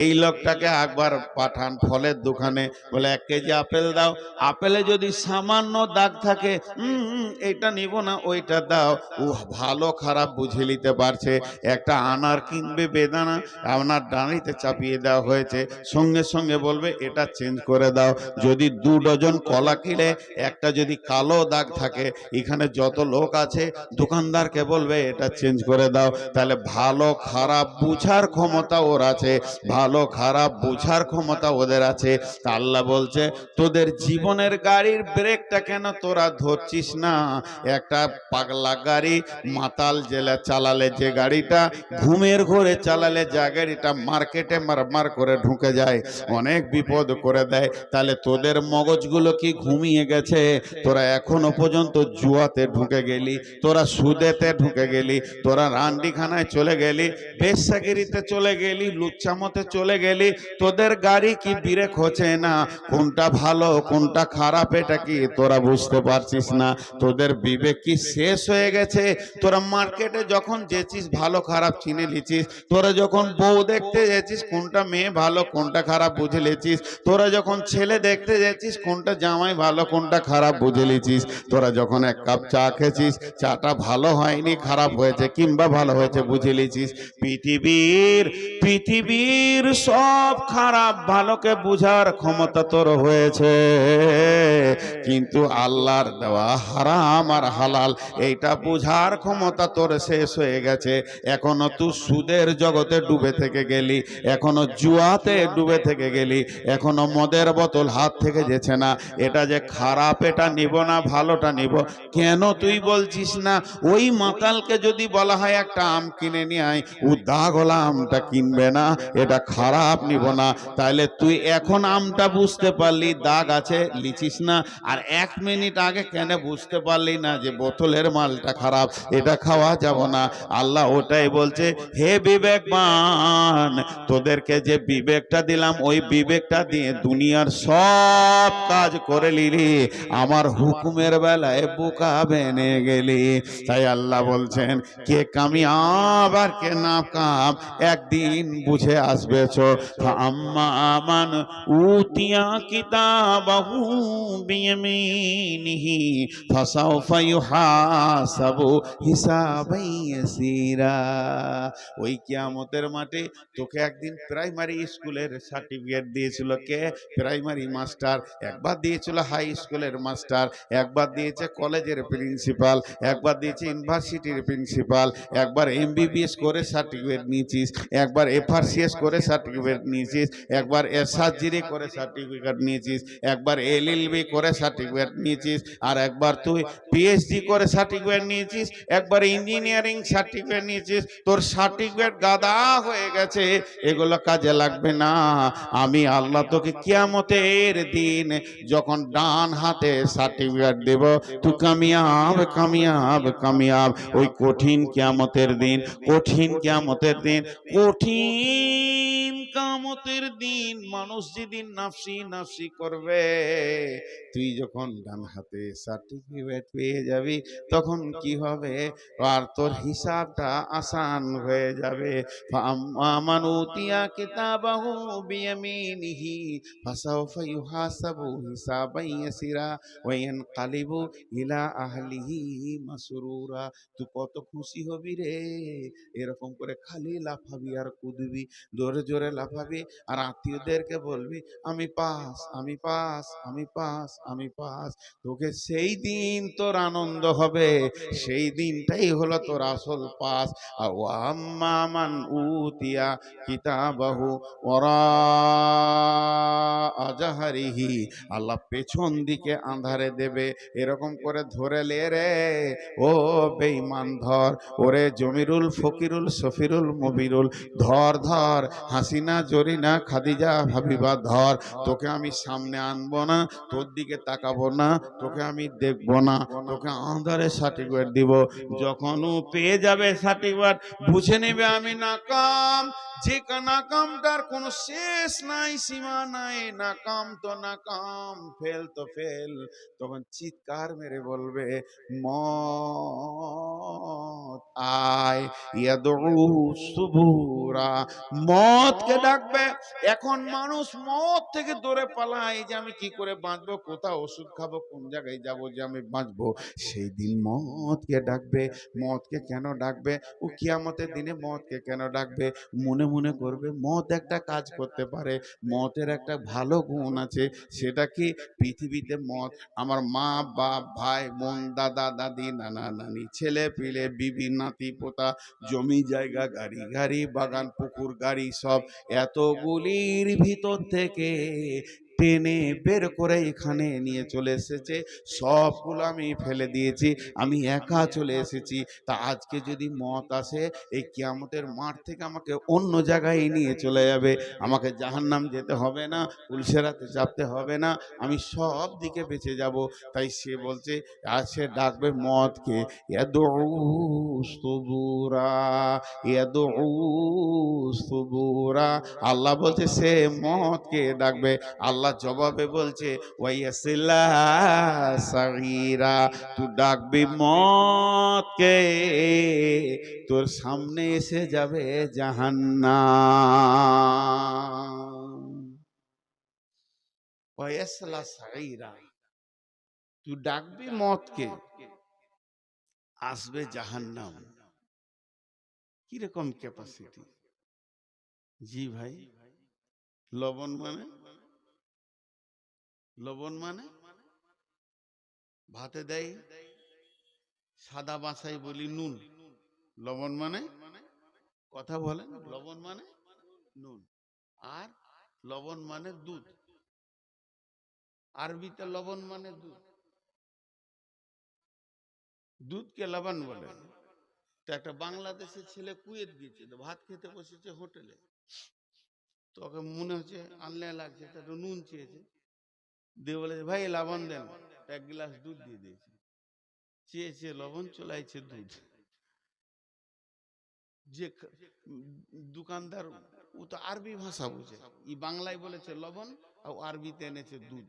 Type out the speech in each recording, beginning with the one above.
এই লোকটাকে একবার পাঠান ফলের দোকানে, বলে 1 কেজি আপেল দাও। আপেলে যদি সামান্য দাগ থাকে, এটা নিব না, ওইটা দাও। ও ভালো খারাপ বুঝে নিতে পারছে। একটা আনার কিনবে, বেদানা আপনার ডাঁড়িতে চাপিয়ে দেওয়া হয়েছে, সঙ্গে সঙ্গে বলবে এটা চেঞ্জ করে দাও। যদি 2 ডজন কলা কিনে একটা যদি কালো দাগ থাকে, এখানে যত লোক আছে দোকানদারকে বলবে এটা চেঞ্জ করে দাও। তাহলে ভালো খারাপ বুঝার ক্ষমতা ওর আছে, ভালো খারাপ বুঝার ক্ষমতা ওদের আছে। তা আল্লাহ বলছে তোদের জীবনের গাড়ির ব্রেকটা কেন তোরা ধরছিস না? একটা পাগলা গাড়ি মাতাল জেলে চালালে যে গাড়িটা, ঘুমের ঘরে চালালে যে গাড়িটা মার্কেটে মারমার করে ঢুকে যায়, অনেক বিপদ করে দেয়। তাহলে তোদের মগজগুলো কি ঘুমিয়ে গেছে? তোরা এখনো পর্যন্ত জুয়াতে ঢুকে গেলি, তোরা সুদেতে ঢুকে গেলি, তোরা রান্ডিখানায় চলে গেলি, বেশ্যাগিরিতে চলে গেলি, লুচ্চামতে চলে গেলি। তোদের গাড়ি কি ব্রেক হচ্ছে না? কোনটা ভালো কোনটা খারাপ এটা কি তোরা বুঝতে পারছিস না? তোদের বিবেক কি শেষ হয়ে গেছে? তোরা মার্কেটে যখন যেছিস ভালো খারাপ চিনে লিছিস, তোরা যখন বউ দেখতে যেছিস কোনটা মেয়ে ভালো কোনটা খারাপ বুঝে লিছিস, তোরা যখন ছেলে দেখতে যেছিস কোনটা জামাই ভালো কোনটা খারাপ বুঝে লিছিস, তোরা যখন 1 কাপ চা খেয়েছিস চাটা ভালো হয়নি খারাপ হয়েছে কিংবা ভালো হয়েছে বুঝে লিছিস। পৃথিবীর সব খারাপ ভালোকে বুঝার ক্ষমতা তোর হয়েছে, কিন্তু আল্লাহর দেওয়া হারাম আর হালাল এইটা বুঝার ক্ষমতা তোর শেষ হয়ে গেছে। এখনো তুই সুদের জগতে ডুবে থেকে গেলি, এখনো জুয়াতে ডুবে থেকে গেলি, এখনো মদের বোতল হাত থেকে যেছে না। এটা যে খারাপ এটা নিব না ভালোটা নিব, কেন তুই বলছিস না? ওই মাতালকে যদি বলা হয় একটা আম কিনে নিয়ে আয়, ও দাগ হলা আমটা কিনবে না, এটা খারাপ নিব না। তাহলে তুই এখন আমটা বুঝতে পারলি দাগ আছে লিচিস না, আর 1 মিনিট আগে কেন বুঝতে পারলি না যে বোতলের মালটা খারাপ, এটা খাওয়া যাব না? আল্লাহ ওটাই বলছে, হে বিবেকবান, তোদেরকে যে বিবেকটা দিলাম ওই বিবেকটা দিয়ে দুনিয়ার সব কাজ করে নিলি, আমার হুকুমের বেলায় বোকা বেনে গেলি। তাই আল্লাহ বলছেন কে কামিয়াব আর কে নাকাম একদিন বুঝে আসবে। আম্মা আমান উতিয়া কিতাবাহু বিয়ামিনিহি ফাসাউফা ইউহাসাবু হিসাবান ইয়াসীরা। ওই কিয়ামতের মাঠে তোকে একদিন প্রাইমারি স্কুলের সার্টিফিকেট দিয়েছিল কে? Primary master. একবার দিয়েছিল হাই স্কুলের মাস্টার, একবার দিয়েছে কলেজের প্রিন্সিপাল, একবার দিয়েছে ইউনিভার্সিটির প্রিন্সিপাল, একবার MBBS করে সার্টিফিকেট নিয়েছিস, একবার FRCS করে সার্টিফিকেট নিয়েছিস, একবার সার্জারি করে সার্টিফিকেট নিয়েছিস, একবার LLB করে সার্টিফিকেট নিয়েছিস, আর একবার তুই PhD করে সার্টিফিকেট নিয়েছিস, একবার ইঞ্জিনিয়ারিং সার্টিফিকেট নিয়েছিস। তোর সার্টিফিকেট গাদা হয়ে গেছে, এগুলো কাজে লাগবে না। আমি আল্লাহ তোকে কিয়ামতের দিন যখন ডান হাতে সার্টিফিকেট দেব, তুই কামিয়াব কামিয়াব কামিয়াব। ওই কঠিন কিয়ামতের দিন, কঠিন কিয়ামতের দিন, কঠিন কিয়ামতের দিন মানুষ যেদিন নাফসি নাফসি করবে, তুই যখন ডান হাতে সার্টিফিকেট পেয়ে যাবি তখন কি হবে? আর তোর হিসাবটা আসান হয়ে যাবে। ফাআম্মান উতিয়া কিতাবাহু বিয়ামিনিহি ফাসাউফা ইউহাসাবু হিসাবান ইয়াসীরা ওয়া ইয়ানকালিবু ইলা আহলিহি মাসরুরা। তুই কত খুশি হবি রে! এরকম করে খালি লাফাবি আর কুদবি, জোরে জোরে লাফাবি আর আত্মীয়দেরকে বলবি আমি পাস আমি পাস আমি পাস আমি পাস। তোকে সেই দিন তোর আনন্দ হবে, সেই দিনটাই হলো তোর আসল পাস। আর ওয়াম্মা মান উতিয়া কিতাবাহু ওয়ারা আজাহারিহি, আল্লাহ পেছন দিকে আঁধারে দেবে, এরকম করে ধরে লে রে ও বেঈমান ধর, ওরে জমিরুল ফকিরুল সফিরুল মবিরুল ধর ধর, হাসিনা জরিনা খাদিজা হাবিবা ধর। তোকে আমি সামনে আনবো না, তোর দিকে তাকাবো না, তোকে আমি দেখবো না, তোকে আঁধারে সার্টিফিকেট দিব। যখন ও পেয়ে যাবে সার্টিফিকেট বুঝে নেবে আমি নাকাম, যে নাকামটার কোনো শেষ নাই, সীমা নাই, নাকাম তো নাকাম, ফেল তো ফেল, তখন চিৎকার মেরে বলবে মত আয়, ইয়াদউ সুবুরা, মতকে ডাকবে। এখন মানুষ মত থেকে দূরে পালায় যে আমি কি করে বাঁচবো, কোথাও ওষুধ খাবো, কোন জায়গায় যাবো যে আমি বাঁচবো। সেই দিন মতকে ডাকবে। মতকে কেন ডাকবে? ও কিয়ামতের দিনে মতকে কেন ডাকবে? মনে মনে করবে মত একটা কাজ করতে পারে, মতের একটা ভালো গুণ আছে। সেটা কি? পৃথিবীতে মত, আমার মা বাপ ভাই বোন দাদা দাদি নানা নানি ছেলে পিলে বিবি নাতি পোতা, জমি জায়গা গাড়ি গাড়ি বাগান পুকুর গাড়ি সব, এতগুলির ভিতর থেকে টেনে বের করে এখানে নিয়ে চলে এসেছে। সবগুলো আমি ফেলে দিয়েছি, আমি একা চলে এসেছি। তা আজকে যদি মত আসে, এই কিয়ামতের মাঠ থেকে আমাকে অন্য জায়গায় নিয়ে চলে যাবে, আমাকে জাহান্নাম যেতে হবে না, উলসেরাতে চাপতে হবে না, আমি সব দিকে বেঁচে যাব। তাই সে বলছে, আর সে ডাকবে মতকে, ইয়াদউ সুবুরা, ইয়াদউ সুবুরা। আল্লাহ বলছে সে মতকে ডাকবে। আল্লাহ জবাবে বলছে ওয়াইয়াসিলা সাগীরা, তুই ডাকবি মতকে, তোর সামনে এসে যাবে জাহান্নাম। ওয়াইয়াসিলা সাগীরা, তুই ডাকবি মতকে, আসবে জাহান্নাম। কিরকম ক্যাপাসিটি? জি ভাই, লবণ মানে, লবণ মানে ভাতে দেয় সাদা ভাষায় বলি নুন, লবণ মানে, কথা বলেন, লবণ মানে নুন, আর লবণ মানে দুধ, আরবিতে লবণ মানে দুধ, দুধকে লবণ বলে। তো একটা বাংলাদেশের ছেলে কুয়েত গিয়েছে, তো ভাত খেতে বসেছে হোটেলে, তো ওকে মনে হচ্ছে আনলে লাগছে, তো একটু নুন চেয়েছে, দিয়ে বলেছে ভাই লবণ দেন, এক গ্লাস দুধ দিয়ে দিয়েছে, চেয়েছে লবণ, চলাইছে দুধ। যে দোকানদার, ও তো আরবি ভাষা বুঝে, ই বাংলায় বলেছে লবণ, আর আরবিতে এনেছে দুধ,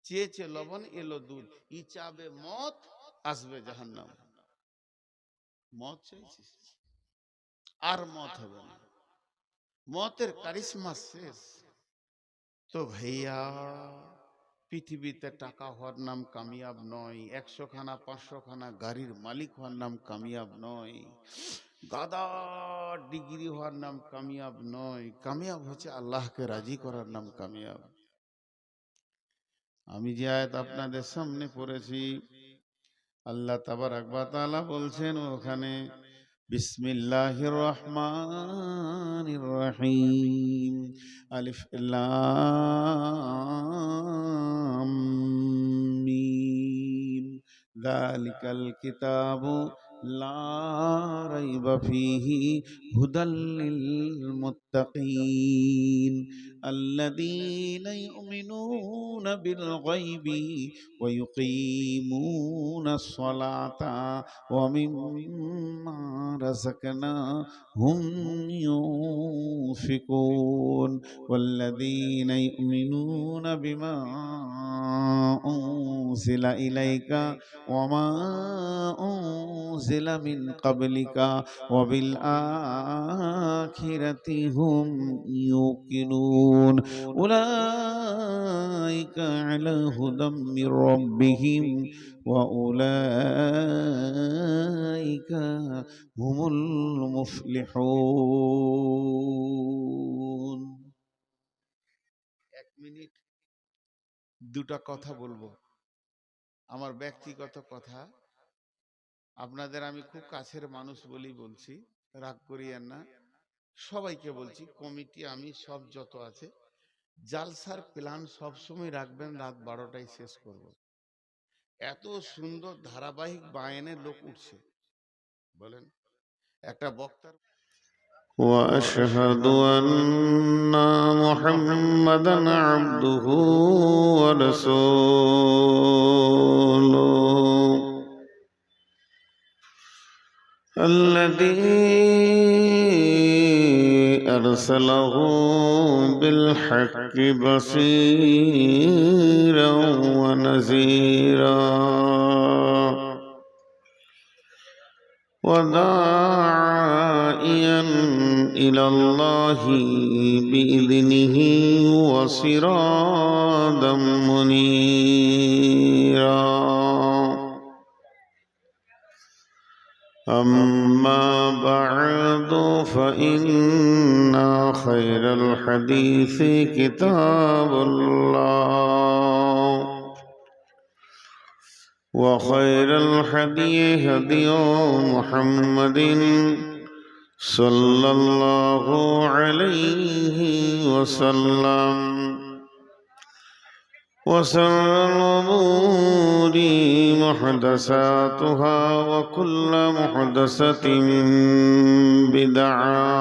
চেয়েছে লবণ, এলো দুধ, ই চাবে মত, আসবে জাহান্নাম। মত চাইছে, আর মত হবে না, মতের কারিশমা শেষ। তো ভাইয়া, পৃথিবীতে টাকা হওয়ার নাম কামিয়াব নয়, 100 খানা 500 খানা গাড়ির মালিক হওয়ার নাম কামিয়াব নয়, গাদা ডিগ্রি হওয়ার নাম কামিয়াব নয়। কামিয়াব হচ্ছে আল্লাহকে রাজি করার নাম কামিয়াব। আমি যে আয়াত আপনাদের সামনে পড়েছি, আল্লাহ তাবারাক ওয়া তাআলা বলছেন ওখানে, বিসমিল্লাহির রহমানির রহিম, আলিফ লাম মিম, যালিকাল কিতাবু লা রাইবা ফীহি হুদাল লিল মুত্তাকিন আল্লাযীনা ইউমিনুনা বিল গায়বি ওয়া ইউকিমুনাস সালাতা ওয়া মিম্মা রাযাকনাহুম ইউনফিকুন ওয়াল্লাযীনা ইউমিনুনা বিমা উনজিলা ইলাইকা ওয়া মা উনজিলা মিন ক্বাবলিকা ওয়া বিল আখিরাতি হুম ইউকিনুন উলাইকা আলা হুদাম মির রাব্বিহিম ওয়া উলাইকা হুমুল মুফলিহুন। 1 মিনিট দুটা কথা বলবো, আমার ব্যক্তিগত কথা। আপনাদের আমি খুব কাছের মানুষ বলি বলছি, রাগ করিয়েন না। সবাইকে বলছি, কমিটি আমি সব যত আছে, জালসার প্ল্যান সবসময় রাখবেন রাত 12টায় শেষ করব। এত সুন্দর ধারাবাহিক বায়ানের লোক উঠছে, বলেন একটা বক্তার। وأشهد أن محمدا عبده ورسوله الذي أرسله بالحق بصيرا ونذيرا وداعيا إلى الله بإذنه وسراجا منيرا أما بعد فإن خير الحديث كتاب الله وخير الهدي هدي محمد صلى الله عليه وسلم وشر الأمور محدثاتها وكل محدثة بدعة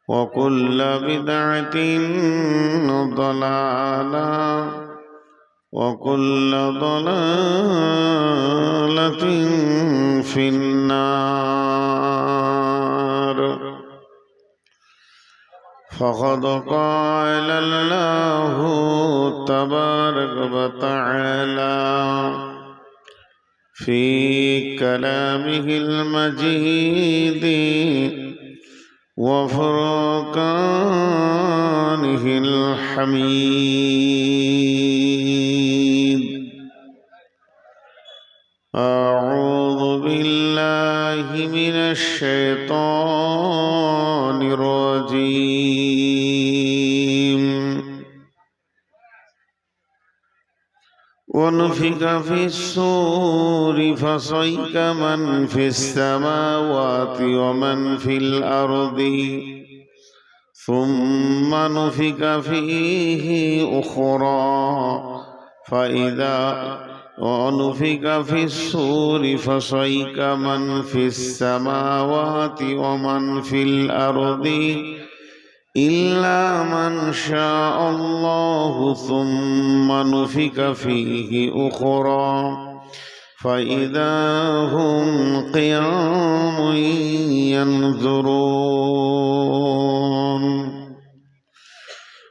وكل بدعة ضلالة وكل ضلالة في النار فقد قال الله تبارك وتعالى في كلامه المجيد وفرقانه الحميد أعوذ بالله من الشيطان الرجيم ونفخ في الصور فصعق من في السماوات ومن في الأرض ثم نفخ فيه أخرى فإذا ونفخ في الصور فصعق من في السماوات ومن في الأرض إلا من شاء الله ثم نفخ فيه أخرى فإذا هم قيام ينظرون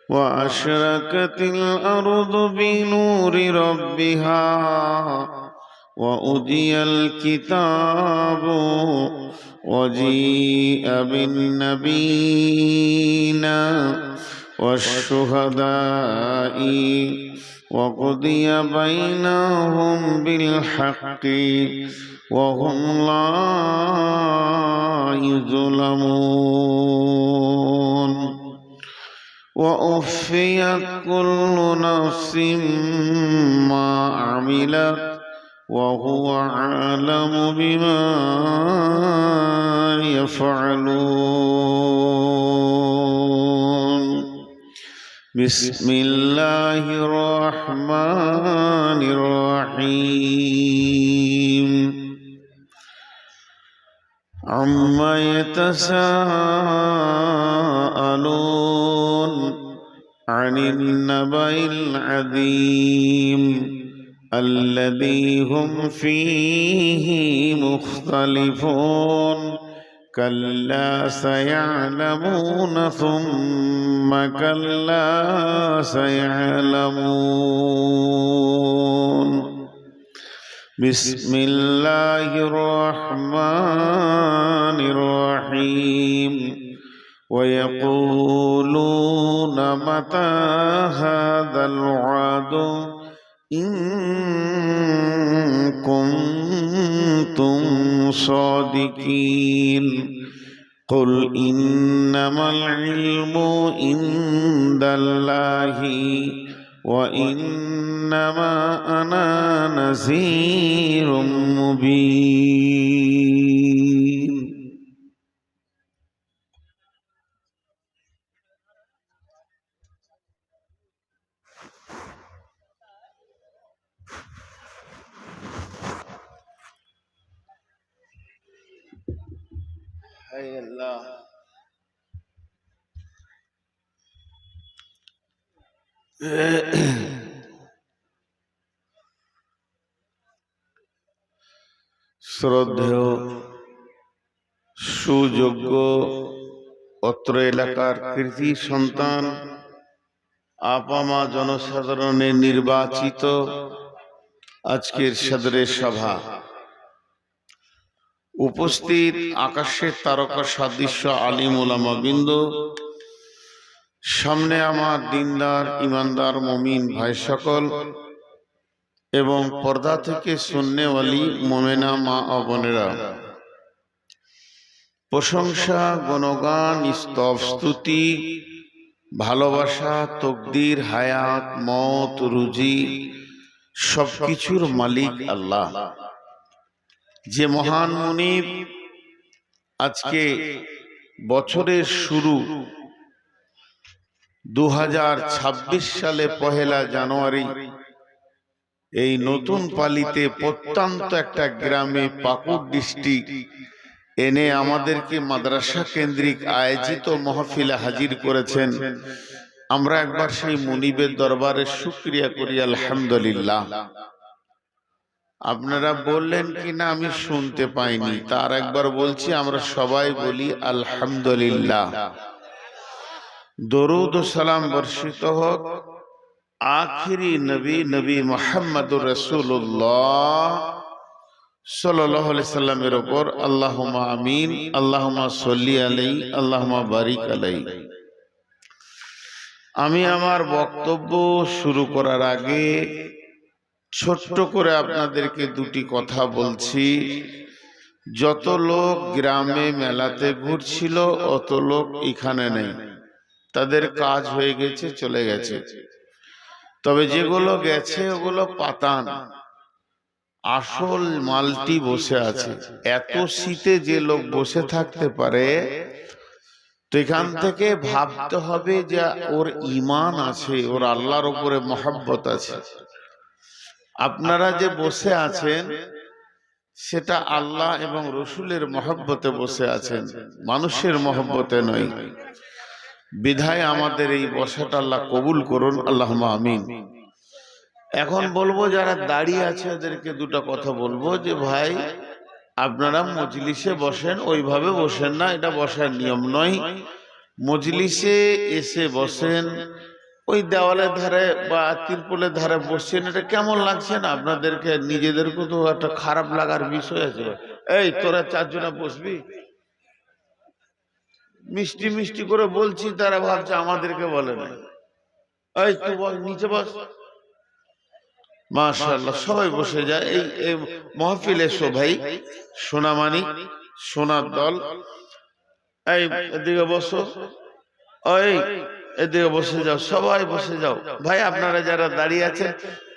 وأشرقت الأرض بنور ربها وأوتي الكتاب وجيء بالنبيين والشهداء وقضي بينهم بالحق وهم لا يظلمون وأوفيت كل نفس ما عملت وهو أعلم بما يفعلون بسم الله الرحمن الرحيم عما يتساءلون عن النبأ العظيم الذي هم فيه مختلفون كلا سيعلمون ثم كلا سيعلمون بسم الله الرحمن الرحيم ويقولون متى هذا الوعد إن كنتم صادقين قل إنما العلم عند الله وإنما أنا نذير مبين হায় আল্লাহ শ্রদ্ধেয় সুযোগ্য অত্র এলাকার কৃতি সন্তান, আপামা জনসাধারণের নির্বাচিত আজকের সদরের সভা, উপস্থিত আকাশের তারকা সাদৃশ্য আলিম ওলামা বৃন্দ, সামনে আমার দিনদার ইমানদার মুমিন ভাই সকল এবং পর্দা থেকে সুন্নেওয়ালি মোমেনা মা ও বোনেরা, প্রশংসা, গুণগান, স্তব, স্তুতি, ভালোবাসা, তকদির, হায়াত, মত, রুজি সবকিছুর মালিক আল্লাহ, যে মহান মুনিব আজকে বছরের শুরু 2026 সালে পহেলা জানুয়ারি এই নতুন পালিতে প্রত্যন্ত একটা গ্রামে পাকুড় ডিস্ট্রিক্ট এনে আমাদেরকে মাদ্রাসা কেন্দ্রিক আয়োজিত মাহফিলে হাজির করেছেন। আমরা একবার সেই মুনিবের দরবারে শুকরিয়া করি আলহামদুলিল্লাহ। আপনারা বললেন কিনা আমি শুনতে পাইনি, তার একবার বলছি, আমরা সবাই বলি আলহামদুলিল্লাহ। দরুদ ও সালাম বর্ষিত হোক আখিরি নবী নবী মুহাম্মদুর রাসূলুল্লাহ সাল্লাল্লাহু আলাইহি সাল্লামের উপর। আল্লাহুম্মা আমিন, আল্লাহুম্মা সাল্লি আলাইহি, আল্লাহুম্মা বারিক আলাইহি। আমি আমার বক্তব্য শুরু করার আগে ছোট্ট করে আপনাদেরকে দুটি কথা বলছি। যত লোক গ্রামে মেলাতে ঘুরছিল অত লোক এখানে নেই, তাদের কাজ হয়ে গেছে, চলে গেছে। তবে যেগুলো গেছে ওগুলো পাতান, আসল মালটি বসে আছে। এত শীতে যে লোক বসে থাকতে পারে, তো এখান থেকে ভাবতে হবে যে ওর ঈমান আছে, ওর আল্লাহর উপরে মহব্বত আছে। আপনারা যে বসে আছেন সেটা আল্লাহ এবং রসুলের মহব্বতে বসে আছেন, মানুষের মহব্বতে নয়। বিধায় আমাদের এই বসাটা আল্লাহ কবুল করুন, আল্লাহুম্মা আমিন। এখন বলবো যারা দাঁড়িয়ে আছে ওদেরকে দুটো কথা বলবো যে ভাই, আপনারা মজলিসে বসেন, ওইভাবে বসেন না, এটা বসার নিয়ম নয়। মজলিসে এসে বসেন, ওই দেওয়ালের ধারে বা তিরপলের ধারে বসছেন, এটা কেমন লাগছে না আপনাদেরকে? নিজেদেরকে তো একটা খারাপ লাগার বিষয় আছে। এই তোরা চারজনে বসবি, মিষ্টি মিষ্টি করে বলছি, তারা ভাবছে আমাদেরকে বলে না। এই তুই বল, নিচে বস। মাশাআল্লাহ, সবাই বসে যায়। এই মাহফিলে সবাই সোনামানিক, সোনার দল। এই এদিকে বসো, ওই এদিকে বসে যাও, সবাই বসে যাও। ভাই আপনারা যারা দাঁড়িয়ে আছেন,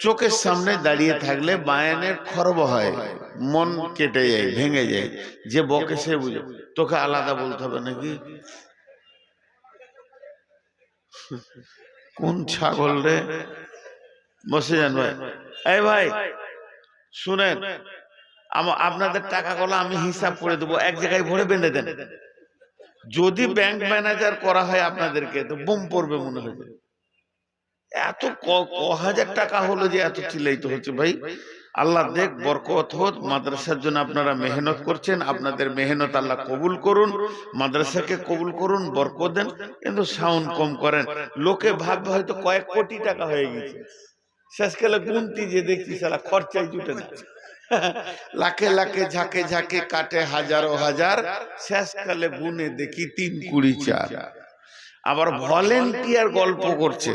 চোখের সামনে দাঁড়িয়ে থাকলে বায়ানের খরব হয়, মন কেটে যায়, ভেঙে যায়। যে বকে সে বুঝে, তোকে আলাদা বলতে হবে নাকি? কোন ছাগল রে? বসে যান ভাই। এই ভাই শুনেন, আপনাদের টাকাগুলো আমি হিসাব করে দেবো, এক জায়গায় ভরে বেঁধে দেন। যদি ব্যাংক ম্যানেজার করা হয় আপনাদেরকে, তো বোম পড়বে মনে হয়। এত হাজার টাকা হলো যে এত চিল্লাইতে হচ্ছে ভাই। আল্লাহ দেখ, বরকত হোক। মাদ্রাসার জন্য আপনারা মেহনত করছেন, আপনাদের মেহনত আল্লাহ কবুল করুন, মাদ্রাসাকে কবুল করুন, বরকত দেন। কিন্তু সাউন্ড কম করেন, লোকে ভাববে হয়তো কয়েক কোটি টাকা হয়ে গেছে। শেষকালে গুনতি যে দেখছি সারা খরচাই জুটে না। লাখে লাখে ঝাঁকে ঝাঁকে কাটে হাজারো হাজার, শেষকালে গুনে দেখি 3 20 4। আবার ভলেন্টিয়ার গল্প করছে,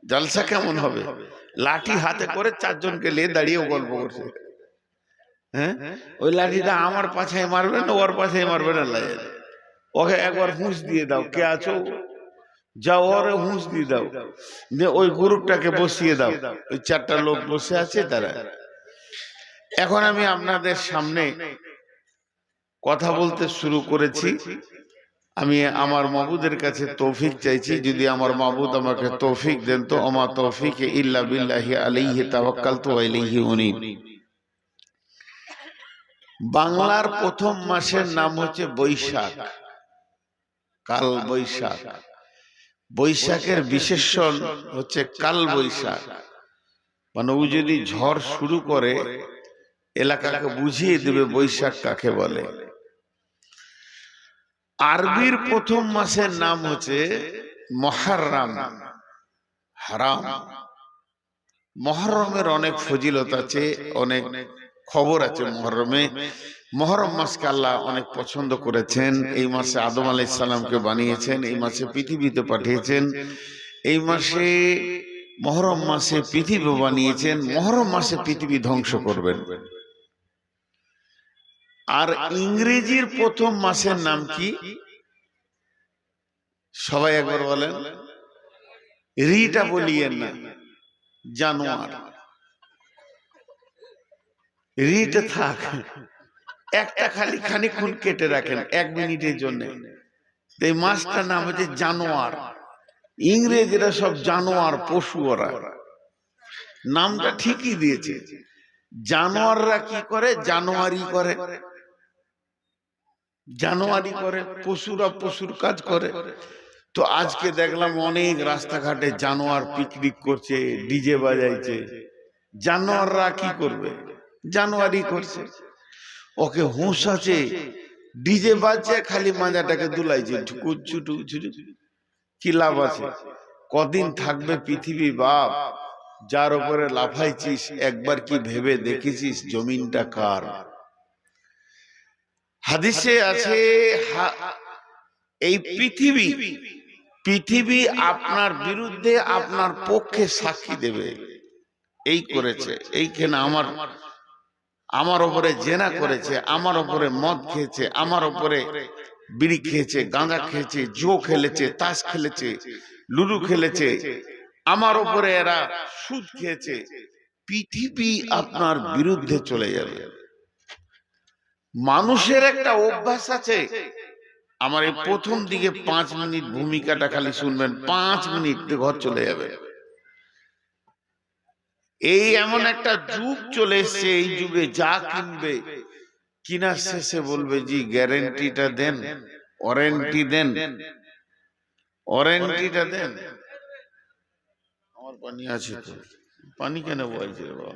জলসা কেমন হবে? লাঠি হাতে করে 4 জনকে নিয়ে দাঁড়িয়েও গল্প করছে। হ্যাঁ, ওই লাঠিটা আমার পাছায় মারবে না, ওর পাছায় মারবে না, ওকে একবার হুঁশ দিয়ে দাও, কে আছো যাও, ওরে হুঁশ দিয়ে দাও, দিয়ে ওই গ্রুপটাকে বসিয়ে দাও। ওই 4টা লোক বসে আছে তারা। এখন আমি আপনাদের সামনে কথা বলতে শুরু করেছি। আমি আমার মাবুদের কাছে তৌফিক চাইছি, যদি আমার মাবুদ আমাকে তৌফিক দেন তো। আমা তৌফিক ইল্লা বিল্লাহি আলাইহি তাওয়াক্কালতু ওয়া ইলাইহি উনীব। বাংলার প্রথম মাসের নাম হচ্ছে বৈশাখ, কাল বৈশাখ। বৈশাখের বিশেষণ হচ্ছে কাল বৈশাখ, মানে ও যদি ঝড় শুরু করে এলাকাকে বুঝিয়ে দেবে বৈশাখ কাকে বলে। আরবির প্রথম মাসের নাম হচ্ছে মুহররম, হারাম। মুহররমের অনেক ফজিলত আছে, অনেক খবর আছে মুহররমে। মুহররম মাসকে আল্লাহ অনেক পছন্দ করেছেন। এই মাসে আদম আলাইহিস সালামকে বানিয়েছেন, এই মাসে পৃথিবীতে পাঠিয়েছেন, এই মাসে মুহররম মাসে পৃথিবী বানিয়েছেন, মুহররম মাসে পৃথিবী ধ্বংস করবেন। আর ইংরেজির প্রথম মাসের নাম কি? সবাই একবার বলেন। রিটা বলিয়েন না, জানুয়ার। রিটা থাক, একটা খালি খানিকক্ষণ কেটে রাখেন 1 মিনিটের জন্য। এই মাসটার নাম হচ্ছে জানোয়ার। ইংরেজরা সব জানোয়ার, পশু। ওরা নামটা ঠিকই দিয়েছে। জানোয়াররা কি করে? জানুয়ারি করে, জানুয়ারি করে। পশুরা পশুর কাজ করে। তো আজকে দেখলাম অনেক রাস্তাঘাটে জানোয়ার পিকনিক করছে, ডিজে বাজাইছে। জানোয়াররা কি করবে? জানুয়ারি করছে। ওকে হুঁশ আছে, ডিজে বাজছে, খালি মাজাটাকে দুলাইছে, ঢুকুচু ঢুকুচু। কি লাভ আছে? কদিন থাকবে পৃথিবী বাপ? যার উপরে লাফাইছিস, একবার কি ভেবে দেখেছিস জমিনটা কার? হাদিসে আছে এই পৃথিবী, পৃথিবী আপনার বিরুদ্ধে আপনার পক্ষে সাক্ষী দেবে। এই করেছে, এইখানে আমার উপরে জেনা করেছে, আমার উপরে মদ খেয়েছে, আমার উপরে বিড়ি খেয়েছে, গাঁজা খেয়েছে, জো খেলেছে, তাস খেলেছে, লুডু খেলেছে, আমার উপরে এরা সুদ খেয়েছে। পৃথিবী আপনার বিরুদ্ধে চলে যাবে। মানুষের একটা অভ্যাস আছে। আমার এই প্রথম দিকে 5 মিনিট ভূমিকাটা খালি শুনবেন, 5 মিনিট ঘর চলে যাবে। এই এমন একটা যুগ চলে এসছে, এই যুগে যা কিনবে কিনার শেষে বলবে জি গ্যারেন্টিটা দেন, ওয়ারেন্টি দেন, ওয়ারেন্টিটা দেন। আমার পানি আছে তো, পানি কেন বলছে বাবা?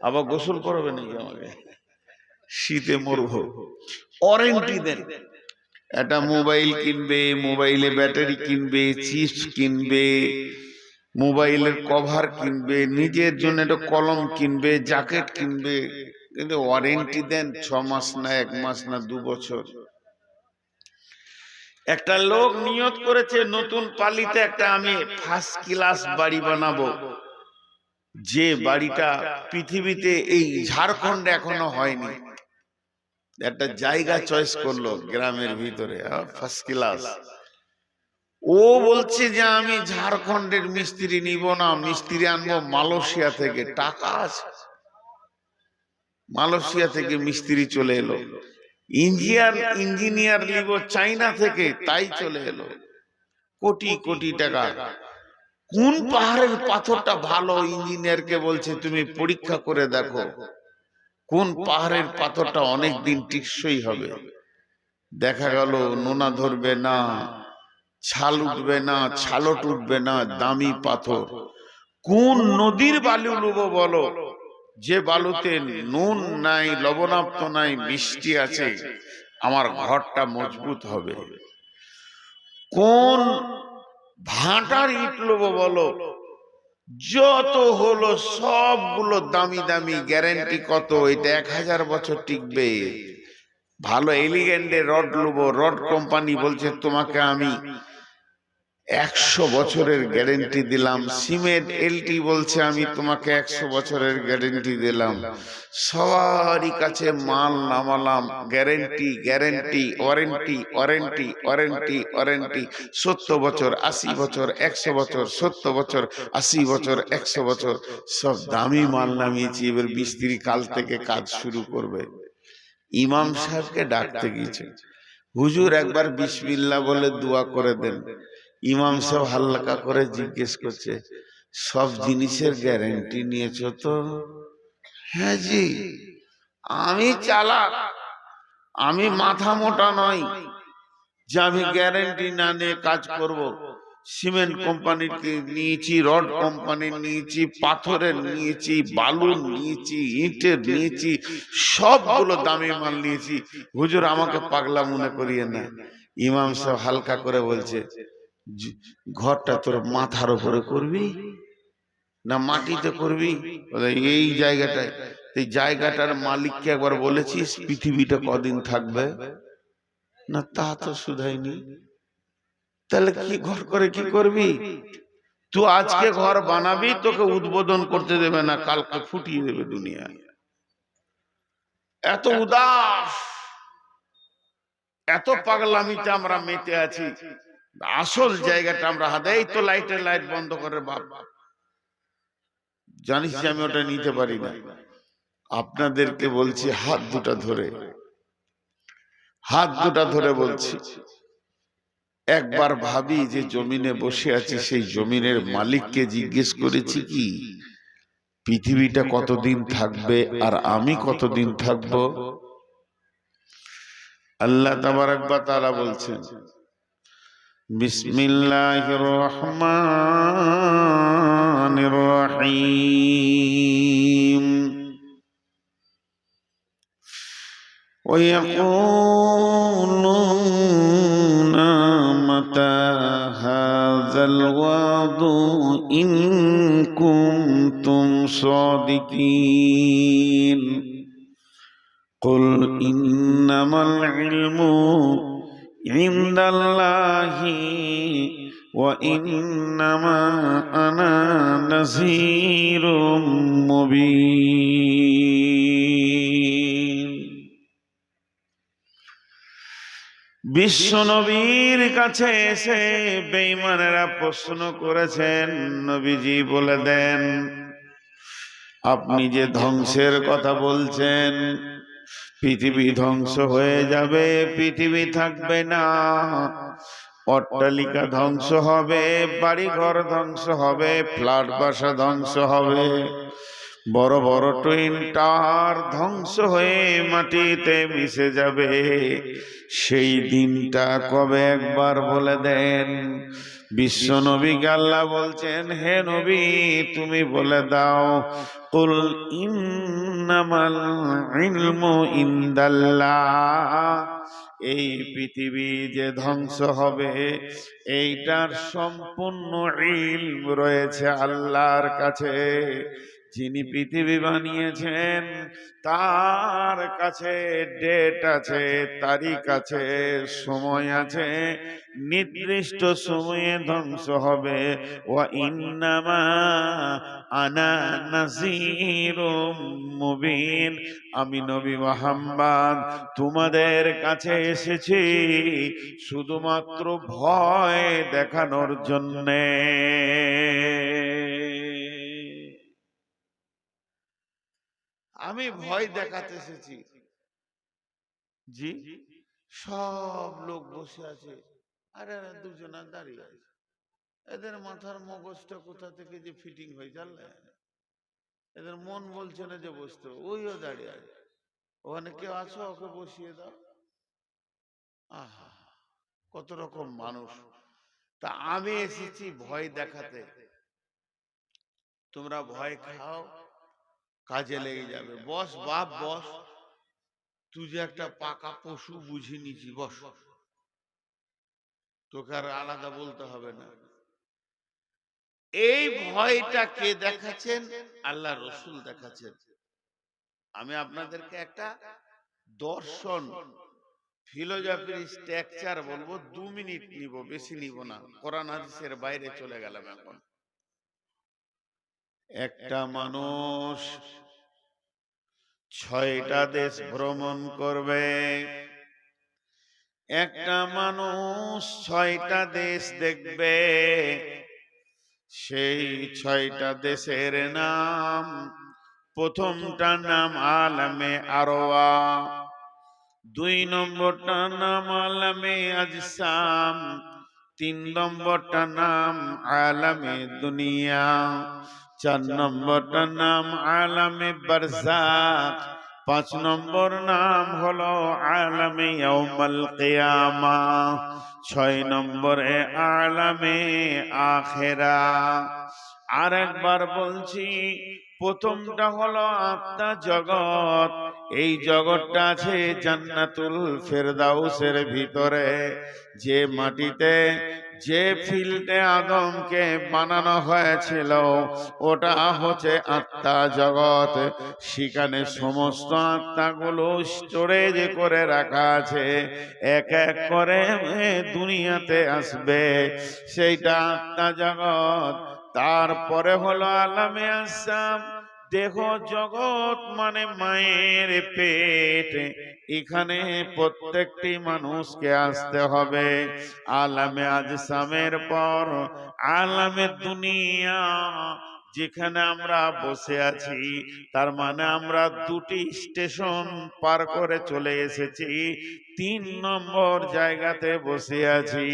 আবার গোসল করবে নাকি আমাকে? শীতে মরবো। ওয়ারেন্টি দেন। একটা মোবাইল কিনবে, মোবাইলে ব্যাটারি কিনবে, চিপস কিনবে, মোবাইলের কভার কিনবে, নিজের জন্য একটা কলম কিনবে, জ্যাকেট কিনবে, কিন্তু ওয়ারেন্টি দেন 6 মাস না 1 মাস না 2 বছর। একটা লোক নিয়ত করেছে নতুন পালিতে একটা আমি ফার্স্ট ক্লাস বাড়ি বানাবো, যে বাড়িটা পৃথিবীতে এই ঝাড়খণ্ডে এখনো হয়নি। একটা জায়গা চয়েস করলো গ্রামের ভিতরে, ফার্স্ট ক্লাস। ও বলছে যে আমি ঝাড়খণ্ডের মিস্ত্রি নিব না, মিস্ত্রি আনবো মালয়েশিয়া থেকে। টাকা আছে, মালয়েশিয়া থেকে মিস্ত্রি চলে এলো। ইঞ্জিনিয়ার নিব চাইনা থেকে, তাই চলে এলো। কোটি কোটি টাকা। কোন পাহাড়ের পাথরটা ভালো? ইঞ্জিনিয়ারকে বলছে তুমি পরীক্ষা করে দেখো কোন পাহাড়ের পাথরটা অনেক দিন টিকসই হবে। দেখা গেল নোনা ধরবে না, ছাল উঠবে না, ছালট উঠবে না, দামি পাথর। কোন নদীর বালু নেব বলো, যে বালুতে নুন নাই, লবণাক্ত নাই, মিষ্টি আছে, আমার ঘরটা মজবুত হবে। কোন ভাটার ইট নেব বলো, যত হলো সবগুলো দামি দামি, গ্যারান্টি কত? এটা 1000 বছর টিকবে। ভালো এলিগেন্টের রড নেব, রড কোম্পানি বলছে তোমাকে আমি 100 বছরের গ্যারেন্টি দিলাম। সিমেন্ট এলটি বলছে আমি তোমাকে 100 বছরের গ্যারেন্টি দিলাম। সবারই কাছে মাল নামালাম, guarantee guarantee, warranty warranty warranty warranty. 70 বছর, 80 বছর, 100 বছর, 70 বছর, 80 বছর, 100 বছর, সব দামি মাল নামিয়েছি। এবার মিস্ত্রি কাল থেকে কাজ শুরু করবে। ইমাম সাহেবকে ডাকতে গিয়েছে, হুজুর একবার বিসমিল্লাহ বলে দোয়া করে দেন। ইমাম সাহেব হালকা করে জিজ্ঞেস করছে, সব জিনিসের গ্যারান্টি নিয়েছো তো? হ্যাঁ জি। আমি চালাক, আমি মাথা মোটা নই যে আমি গ্যারান্টি না নিয়ে কাজ করব। সিমেন্ট কোম্পানির নিয়েছি, রড কোম্পানির নিয়েছি, পাথরের নিয়েছি, বালুর নিয়েছি, ইটের নিয়েছি, সবগুলো দামি মাল নিয়েছি। হুজুর আমাকে পাগলা মনে করিয়ে না, ইমাম সাহেব হালকা করে বলছে, ঘরটা তোর মাথার উপরে করবি না মাটিতে করবি? বলে, এই জায়গাটায়। এই জায়গাটার মালিককে একবার বলেছিস পৃথিবীটা কদিন থাকবে? না, তা তো শুধাইনি। তাহলে কি ঘর করে কি করবি? তুই আজকে ঘর বানাবি, তোকে উদ্বোধন করতে দেবে না, কালকে ফুটিয়ে দেবে দুনিয়ায়। এত উদাস, এত পাগলামিতে আমরা মেতে আছি। আসল জায়গাটা আমরা হাতে, এই তো লাইটের লাইট বন্ধ করে বাপ, জানিস যে আমি ওটা নিতে পারি না। আপনাদেরকে বলছি হাত দুটা ধরে, হাত দুটা ধরে বলছি, একবার ভাবি যে জমিনে বসে আছি, সেই জমিনের মালিককে জিজ্ঞেস করেছি কি পৃথিবীটা কতদিন থাকবে আর আমি কতদিন থাকবো? আল্লাহ তাবারক ওয়া তাআলা বলছেন, বিসমিল্লাহির রহমানির রহিম, ويقولون متى هذا الوعد إن كنتم صادقين قل إنما العلم عند الله وإنما أنا نذير مبين। বিশ্ব নবীর কাছে এসে বেঈমানেরা প্রশ্ন করেছেন, নবীজি বলে দেন, আপনি যে ধ্বংসের কথা বলছেন, পৃথিবী ধ্বংস হয়ে যাবে, পৃথিবী থাকবে না, অট্টালিকা ধ্বংস হবে, বাড়িঘর ধ্বংস হবে, ফ্ল্যাট বাসা ধ্বংস হবে, বড় বড় টুইন টাওয়ার ধ্বংস হয়ে মাটিতে মিশে যাবে। সেই দিনটা কবে একবার বলে দেন। বিশ্ব নবীকে আল্লাহ বলছেন, হে নবী তুমি বলে দাও, কুল ইন্নামাল ইলমু ইনদাল্লাহ, এই পৃথিবী যে ধ্বংস হবে এইটার সম্পূর্ণ ইলম রয়েছে আল্লাহর কাছে। যিনি পৃথিবী বানিয়েছেন তার কাছে ডেট আছে, তারিখ আছে, সময় আছে, নির্দিষ্ট সময়ে ধ্বংস হবে। ওয়া ইন্নামা আনা নাযীরুম মুবিন, আমি নবী মুহাম্মদ তোমাদের কাছে এসেছি শুধুমাত্র ভয় দেখানোর জন্যে। আমি ভয় দেখাতে এসেছি। জি, সব লোক বসে আছে, আর এরা দুজনা দাঁড়িয়ে আছে। এদের মাথার মগজটা কোথা থেকে যে ফিটিং হয়ে জানলে, এদের মন বলছে না যে বসতে, ওইও দাঁড়িয়ে আছে। ওখানে কেউ আছো, ওকে বসিয়ে দাও। আহা, কত রকম মানুষ। তা আমি এসেছি ভয় দেখাতে, তোমরা ভয় খাও, কাজে লেগে যাবে। বস বাপ বস, তুই যে একটা পাকা পশু বুঝি নিছি, বস, তোকে আর আলাদা বলতে হবে না। এই ভয়টা কে দেখাচ্ছেন? আল্লাহ রসুল দেখাচ্ছেন। আমি আপনাদেরকে একটা দর্শন, ফিলোজফির স্ট্রাকচার বলবো, 2 মিনিট নিব, বেশি নিব না, কোরআন হাদিসের বাইরে চলে গেলাম। এখন একটা মানুষ 6টা দেশ ভ্রমণ করবে, একটা মানুষ 6টা দেশ দেখবে। সেই 6টা দেশের নাম, প্রথমটার নাম আলামে আরওয়া, 2 নম্বরটার নাম আলামে আজসাম, 3 নম্বরটার নাম আলামে দুনিয়া, 4 নম্বরটার নাম আলামে বারজাখ, 5 নম্বর নাম হলো আলামে ইয়াউমাল কিয়ামা, 6 নম্বরে আলামে আখিরা। আর একবার বলছি, প্রথমটা হলো আত্মা জগৎ, এই জগৎটা আছে জান্নাতুল ফেরদাউসের ভিতরে। যে মাটিতে, যে ফিল্ডে আদমকে বানানো হয়েছিল, ওটা হচ্ছে আত্মা জগৎ। সেখানে সমস্ত আত্মাগুলো স্টোরেজ করে রাখা আছে, এক এক করে দুনিয়াতে আসবে। সেইটা আত্মা জগৎ। তারপরে হলো আলামে আসসাম, দেহ জগৎ মানে মায়ের পেট। এখানে প্রত্যেকটি মানুষকে আসতে হবে। আলামে আজসামের পর আলামে দুনিয়া, যেখানে আমরা বসে আছি, তার মানে আমরা দুটি স্টেশন পার করে চলে এসেছি, 3 নম্বর জায়গাতে বসে আছি।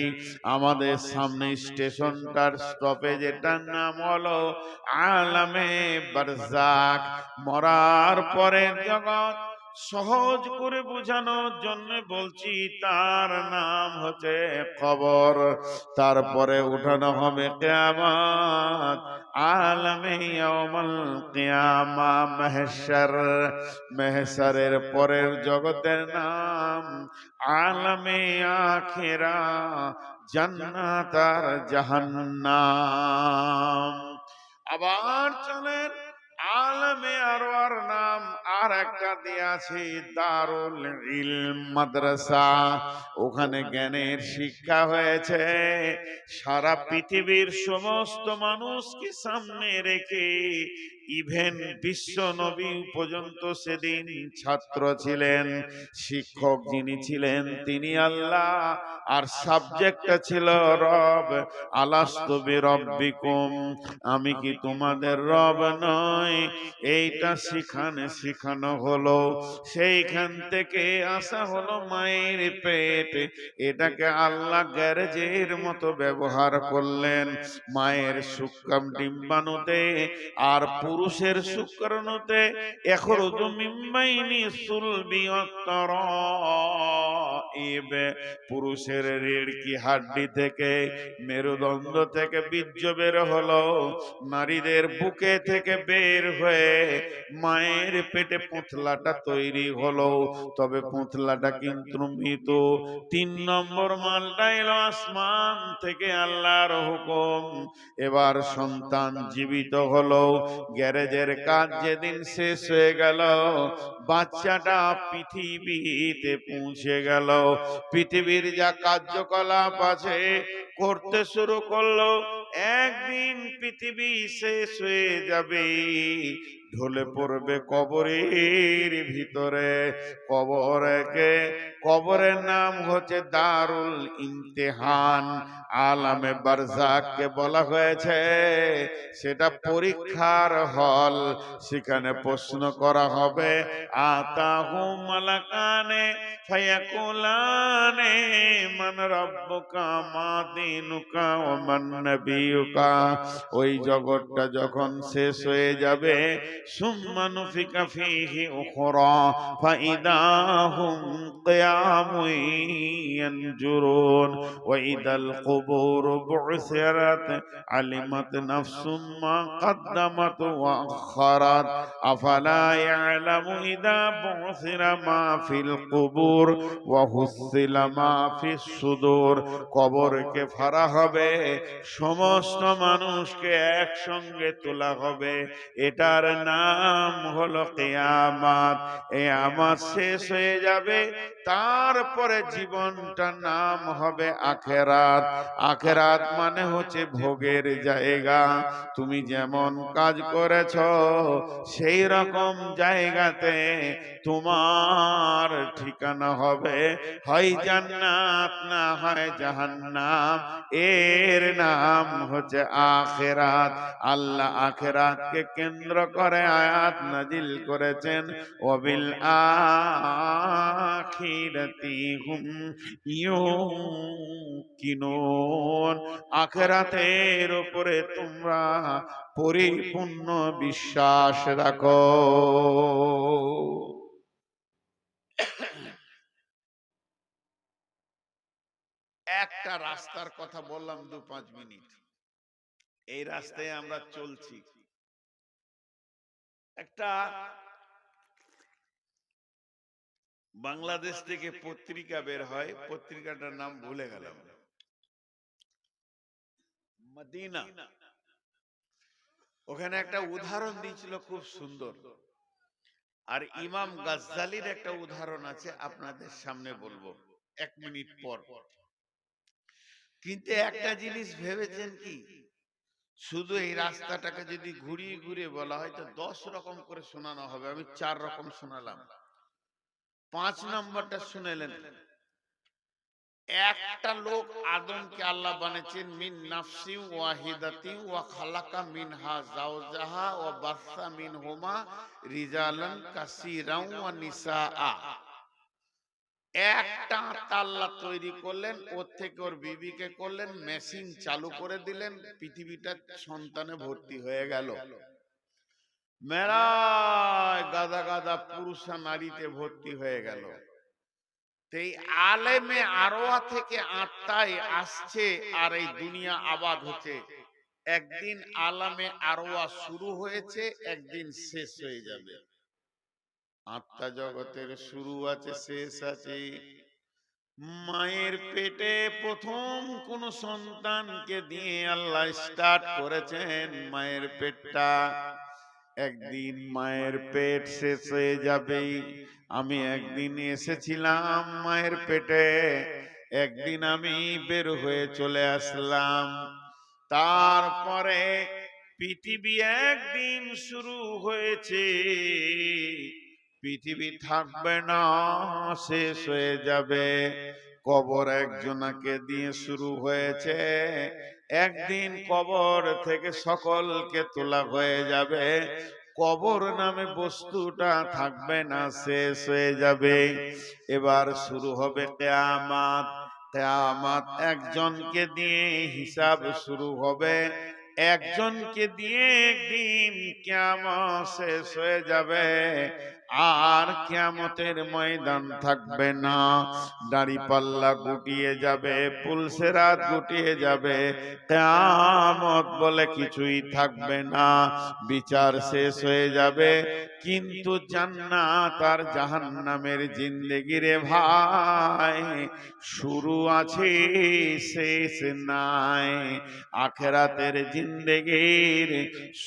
আমাদের সামনে স্টেশনটার স্টপেজ, এটার নাম হলো আলামে বারজাক, মরার পরের জগৎ। সহজ করে বোঝানোর জন্য বলছি, তার নাম হচ্ছে কবর। তারপরে উঠানো হবে কিয়ামত, আলামে ইয়াউমুল কিয়ামা, মাহশর। মাহশরের পরের জগতের নাম আলামে আখিরা, জান্নাত আর জাহান্নাম। আবার চলেন আলামে আরওয়ার নাম আর একটা দেয়া আছে, দারুল ইলম, মাদ্রাসা। ওখানে জ্ঞানের শিক্ষা হয়েছে। সারা পৃথিবীর সমস্ত মানুষকে সামনে রেখে, ইভেন বিশ্ব নবী পর্যন্ত সেদিন ছাত্র ছিলেন। শিক্ষক যিনি ছিলেন তিনি আল্লাহ, আর সাবজেক্টটা ছিল রব। আলাস্তু বিরব্বিকুম, আমি কি তোমাদের রব নয়? এইটা শিখানো হলো। সেইখান থেকে আসা হলো মায়ের পেট। এটাকে আল্লাহ গ্যারেজের মতো ব্যবহার করলেন। মায়ের শুক্রাম ডিম্বাণুতে আর পুরুষের শুক্রাণুতে এখরুজু মিন বাইনি সুলবি ওয়াত তারাইব, পুরুষের রেড়কি হাড্ডি থেকে, মেরুদণ্ড থেকে বীর্য বের হলো, নারীদের বুকে থেকে বের হয়ে মায়ের পেটে পুঁতলাটা তৈরি হলো। তবে পুঁতলাটা কিন্তু মৃত। 3 নম্বর মালটা এলো আসমান থেকে আল্লাহর হুকুম। এবার সন্তান জীবিত হলো। গ্যারেজের কাজ যেদিন শেষ হয়ে গেল, বাচ্চাটা পৃথিবীতে পৌঁছে গেল। পৃথিবীর যা কার্যকলাপ আছে করতে শুরু করলো। একদিন পৃথিবী শেষ হয়ে যাবে, ঢলে পড়বে কবরের ভিতরে। কবরের নাম হচ্ছে দারুল ইমতিহান। আলামে বারজাককে বলা হয়েছে সেটা পরীক্ষার হল। সেখানে প্রশ্ন করা হবে, আতাহু মালাকানে ফায়াকুলানে মান রাব্বুকা মা দীনুকা ওয়া মান নাবিয়ুকা। ওই জগৎটা যখন শেষ হয়ে যাবে, সুম্মা নুফিকা ফীহি উখরা ফাইদাহুম কিয়ামুন ইয়ানজুরুন ওয়া ইদাল কুবুর বু'সিরাত আলিমাত নাফসুম মা কদ্দামাত ওয়া আখারাত আফালা ইয়ালামু ইদা বু'সিরা মা ফিল কুবুর ওয়া হুসিলা মা ফিস সুদূর। কবরকে ফাড়া হবে, সমস্ত মানুষকে একসঙ্গে তোলা হবে। এটার নাম হলো কিয়ামত। কিয়ামত শেষ হয়ে যাবে, তারপরে জীবনটার নাম হবে আখেরাত। আখেরাত মানে হচ্ছে ভোগের জায়গা। তুমি যেমন কাজ করেছো সেই রকম জায়গাতে তোমার ঠিকানা হবে, হয় জান্নাত না হয় জাহান্নাম। এর নাম হচ্ছে আখেরাত। আল্লাহ আখেরাতকে কেন্দ্র করে আয়াত নাজিল করেছেন, ওয়াবিল আখিরাতি হুম ইউকিনুন। আখেরাতের উপরে তোমরা পরিপূর্ণ বিশ্বাস রাখো। একটা রাস্তার কথা বললাম 2-5 মিনিট। এই রাস্তায় আমরা চলছি। একটা বাংলাদেশ থেকে পত্রিকা বের হয়, পত্রিকাটার নাম ভুলে গেলাম, মদিনা। ওখানে একটা উদাহরণ দিয়েছিল খুব সুন্দর। আর ইমাম গাজ্জালির একটা উদাহরণ আছে, আপনাদের সামনে বলবো 1 মিনিট পর। কিন্তু একটা জিনিস ভেবেছেন কি, শুধু এই রাস্তাটাকে যদি ঘুরিয়ে ঘুরিয়ে বলা হয় তো 10 রকম করে শোনানো হবে। আমি 4 রকম শোনালাম। 5 নম্বরটা শুনেলেন। একটা লোক আদমকে আল্লাহ বানিয়েছেন মিন নাফসি ওয়াহিদাতি ওয়া খালাকা মিনহা যাওজাহা ওয়া বাসসা মিনহুমা রিজালান কাসীরান ওয়া নিসাআ। একটা আত্মা আল্লাহ তৈরি করলেন, ওর থেকে ওর বিবিকে করলেন, মেশিন চালু করে দিলেন, পৃথিবীটা সন্তানে ভর্তি হয়ে গেল। মেলায় গাদা গাদা পুরুষা নারীতে ভর্তি হয়ে গেল। এই আলেমে আরওয়া থেকে আত্মায় আসছে আর এই দুনিয়া আবাদ হচ্ছে। একদিন আলামে আরওয়া শুরু হয়েছে, একদিন শেষ হয়ে যাবে। আত্মা জগতের শুরু আছে, শেষ আছে। মায়ের পেটে প্রথম কোন সন্তানকে দিয়ে আল্লাহ স্টার্ট করেছেন। মায়ের পেটটা একদিন মায়ের পেট শেষ হয়ে যাবে। আমি একদিন এসেছিলাম মায়ের পেটে, একদিন আমি বের হয়ে চলে আসলাম। তারপরে পৃথিবী একদিন শুরু হয়েছে, পৃথিবী থাকবে না, শেষ হয়ে যাবে। কবর একজনকে দিয়ে শুরু হয়েছে, একদিন কবর থেকে সকলকে তোলা হয়ে যাবে। কবর নামে বস্তুটা থাকবে না, শেষ হয়ে যাবে। এবার শুরু হবে কিয়ামত। কিয়ামত একজনকে দিয়ে হিসাব শুরু হবে, একজনকে দিয়ে একদিন কিয়ামত শেষ হয়ে যাবে। আর কিয়ামতের ময়দান থাকবে না, দাড়ি পাল্লা গুটিয়ে যাবে, পুলসেরাত গুটিয়ে যাবে, কিয়ামত বলে কিছুই থাকবে না, বিচার শেষ হয়ে যাবে। কিন্তু জান্নাত আর জাহান্নামের জিন্দেগি রে ভাই, শুরু আছে শেষ নাই। আখিরাতের জিন্দেগির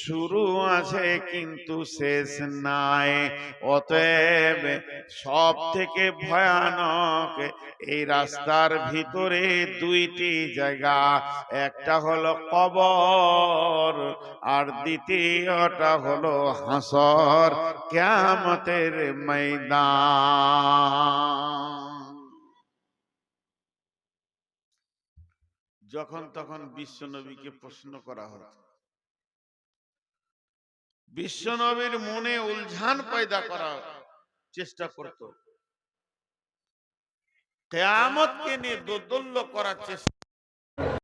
শুরু আছে কিন্তু শেষ নাই। অতএব সব থেকে ভয়ানক এই রাস্তার ভিতরে দুইটি জায়গা, একটা হলো কবর আর দ্বিতীয়টা হলো হাসর, কিয়ামতের ময়দান। যখন তখন বিশ্বনবীকে প্রশ্ন করা হতো, বিশ্বনবীর মনে উলঝান পয়দা করার চেষ্টা করত, কিয়ামতকে নিয়ে দোদুল্য করার চেষ্টা